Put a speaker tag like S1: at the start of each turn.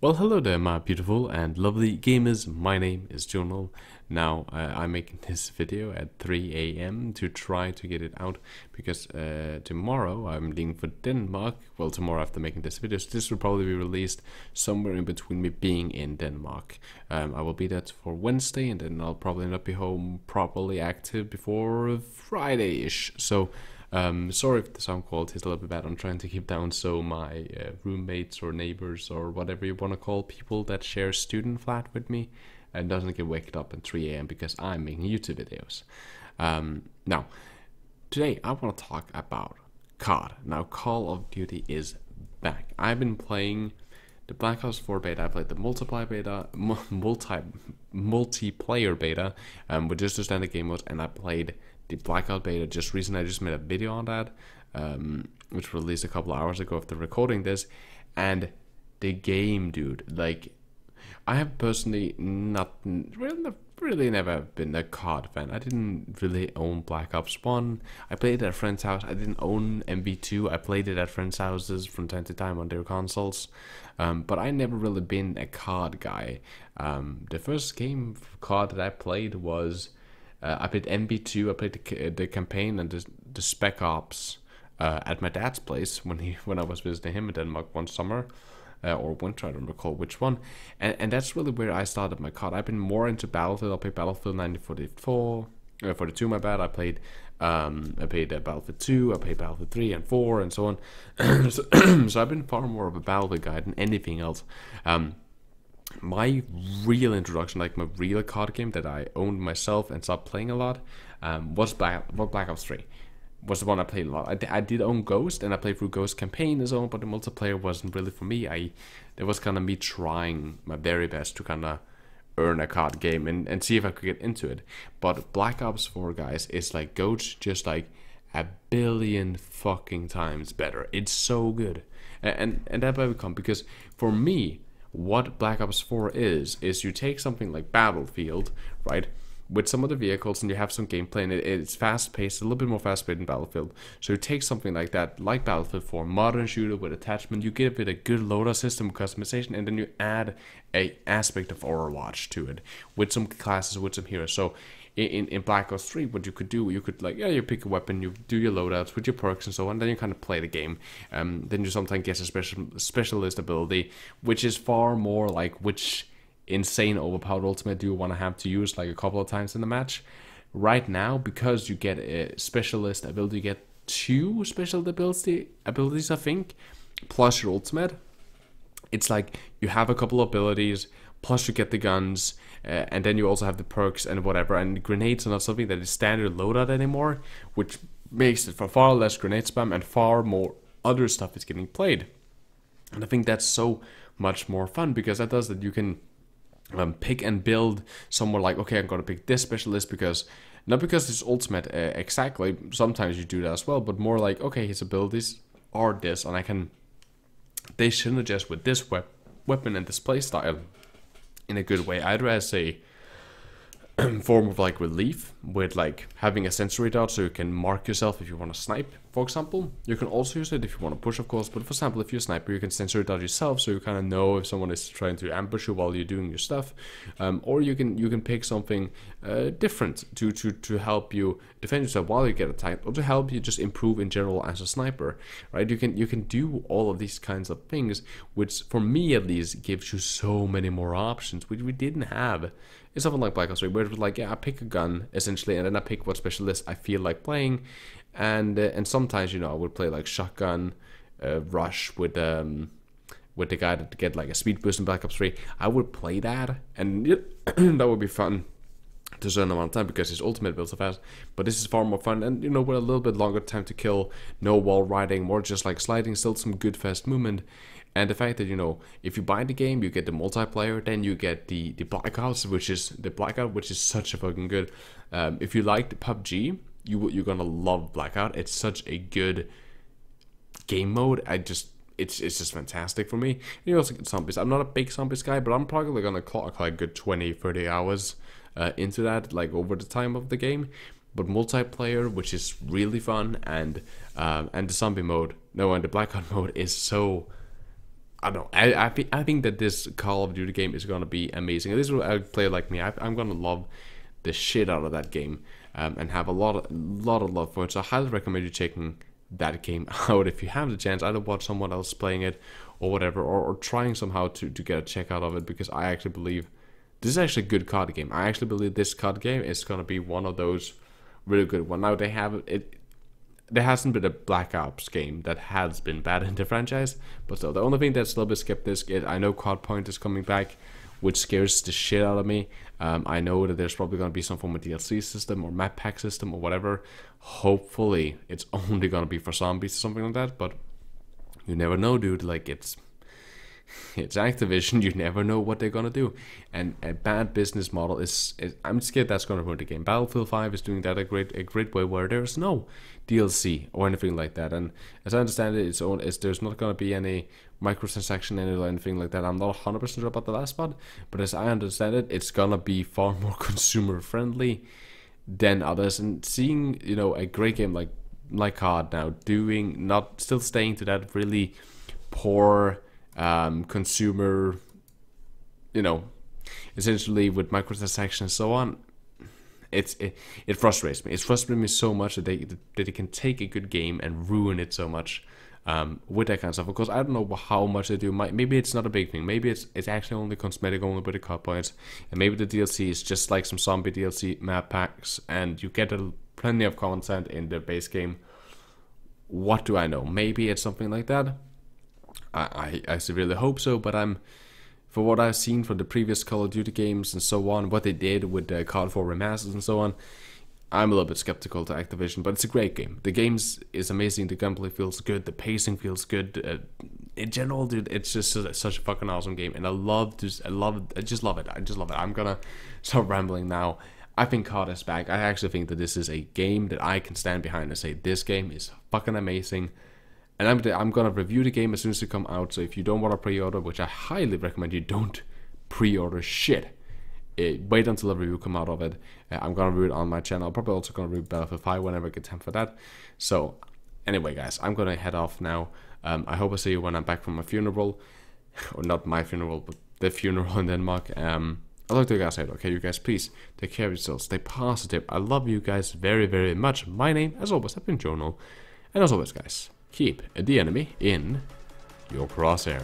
S1: Well, hello there, my beautiful and lovely gamers. My name is Jonal. Now, I'm making this video at 3 a.m. to try to get it out because tomorrow I'm leaving for Denmark. Well, tomorrow after making this video, so this will probably be released somewhere in between me being in Denmark. I will be there for Wednesday, and then I'll probably end up be home properly active before Friday-ish. So sorry if the sound quality is a little bit bad. I'm trying to keep down so my roommates or neighbors or whatever you want to call people that share student flat with me and doesn't get waked up at 3 a.m. because I'm making YouTube videos. Now, today I want to talk about COD. Now, Call of Duty is back. I've been playing the BlackOps4 beta. I played the multiplayer beta, with just the standard game mode, and I played the Blackout beta just recently. I just made a video on that, which released a couple hours ago after recording this. And the game, dude, like, I have personally really never been a COD fan. I didn't really own Black Ops 1. I played it at a friend's house. I didn't own MV2. I played it at friends' houses from time to time on their consoles. But I never really been a COD guy. The first game of COD that I played was I played MV2. I played the campaign and the Spec Ops at my dad's place when I was visiting him in Denmark one summer. Or winter, I don't recall which one, and that's really where I started my COD. I've been more into Battlefield. I played Battlefield 1944, 42, my bad. I played Battlefield 2, I played Battlefield 3 and 4, and so on. So I've been far more of a Battlefield guy than anything else. My real introduction, like my real COD game that I owned myself and started playing a lot, was Black Ops 3. Was the one I played a lot. I did own Ghost, and I played through Ghost campaign as well, but the multiplayer wasn't really for me. There was kind of me trying my very best to kind of earn a COD game and see if I could get into it. But Black Ops 4, guys, is like Ghost, just like a billion fucking times better. It's so good, and that might come because for me, what Black Ops 4 is you take something like Battlefield, right, with some of the vehicles, and you have some gameplay, and it's fast-paced, a little bit more fast-paced than Battlefield. So you take something like that, like Battlefield 4, modern shooter with attachment, you give it a good loader system customization, and then you add a aspect of Overwatch to it, with some classes, with some heroes. So in Black Ops 3, what you could do, you could, like, you pick a weapon, you do your loadouts with your perks and so on, then you kind of play the game. Then you sometimes get a specialist ability, which is far more like which insane overpowered ultimate do you want to have to use like a couple of times in the match. Right now, because you get a specialist ability, you get 2 special abilities, I think, plus your ultimate. It's like you have a couple of abilities, plus you get the guns, and then you also have the perks and whatever. And grenades are not something that is standard loadout anymore, which makes it for far less grenade spam and far more other stuff is getting played. And I think that's so much more fun because that does that you can pick and build somewhere like, okay, I'm gonna pick this specialist because not because it's ultimate exactly, sometimes you do that as well, but more like, okay, his abilities are this, and they synergize with this weapon and this playstyle in a good way, either as a form of like relief with like having a sensory dart so you can mark yourself if you want to snipe, for example. You can also use it if you want to push, of course, but for example, if you're a sniper, you can sensory dart yourself so you kind of know if someone is trying to ambush you while you're doing your stuff. Or you can pick something different to help you defend yourself while you get attacked, or to help you just improve in general as a sniper, right? You can do all of these kinds of things, which for me at least gives you so many more options, which we didn't have. It's something like Black Ops 3, where it was like, yeah, I pick a gun essentially, and then I pick what specialist I feel like playing, and sometimes, I would play like shotgun, rush with the guy that get like a speed boost in Black Ops 3. I would play that, and that would be fun to a certain amount of time because his ultimate builds so fast. But this is far more fun, and with a little bit longer time to kill, no wall riding, more just like sliding, still some good fast movement. And the fact that, if you buy the game, you get the multiplayer, then you get the Blackouts, which is the Blackout, which is such a fucking good. If you liked PUBG, you're gonna love Blackout. It's such a good game mode. It's just fantastic for me. You also get zombies. I'm not a big zombies guy, but I'm probably gonna clock like good 20-30 hours into that, like over the time of the game. But multiplayer, which is really fun, and the zombie mode, and the Blackout mode is so I don't know. I think that this Call of Duty game is gonna be amazing. At least I play like me. I'm gonna love the shit out of that game, and have a lot of love for it. So I highly recommend you checking that game out if you have the chance. Either watch someone else playing it or whatever, or trying somehow to get a check out of it, because I actually believe this is actually a good COD game. I actually believe this COD game is gonna be one of those really good ones. Now they have it. There hasn't been a Black Ops game that has been bad in the franchise, but still, the only thing that's a little bit skeptic is I know COD Point is coming back, which scares the shit out of me. I know that there's probably going to be some form of DLC system or map pack system or whatever. Hopefully, it's only going to be for zombies or something like that, but you never know, dude. Like, it's Activision. You never know what they're gonna do, and a bad business model is I'm scared that's gonna ruin the game. Battlefield 5 is doing that a great way, where there's no DLC or anything like that. And as I understand it, there's not gonna be any microtransaction in it or anything like that. I'm not 100% sure about the last part, but as I understand it, it's gonna be far more consumer friendly than others. And seeing, you know, a great game like COD now still staying to that really poor consumer, you know, essentially with microtransactions and so on, it frustrates me. It's frustrating me so much that they can take a good game and ruin it so much, with that kind of stuff. Of course, I don't know how much they do. Maybe it's not a big thing. Maybe it's actually only cosmetic, only with the cut points, and maybe the DLC is just like some zombie DLC map packs, and you get plenty of content in the base game. What do I know? Maybe it's something like that. I severely hope so, but for what I've seen from the previous Call of Duty games and so on, what they did with the COD4 remasters and so on, I'm a little bit skeptical to Activision, but it's a great game. The game is amazing, the gunplay feels good, the pacing feels good. In general, dude, it's just such a fucking awesome game, and I just love it. I'm gonna stop rambling now. I think COD is back. I actually think that this is a game that I can stand behind and say, this game is fucking amazing. And I'm gonna review the game as soon as it come out. So if you don't want to pre-order, which I highly recommend you don't pre-order shit, wait until the review come out of it. I'm gonna review it on my channel. I'm probably also gonna review Battlefield 5 whenever I get time for that. So anyway, guys, I'm gonna head off now. I hope I see you when I'm back from my funeral, or not my funeral, but the funeral in Denmark. I'd like to you guys say, okay, you guys, please take care of yourselves, stay positive. I love you guys very, very much. My name, as always, has been Jonal, and as always, guys, keep the enemy in your crosshair.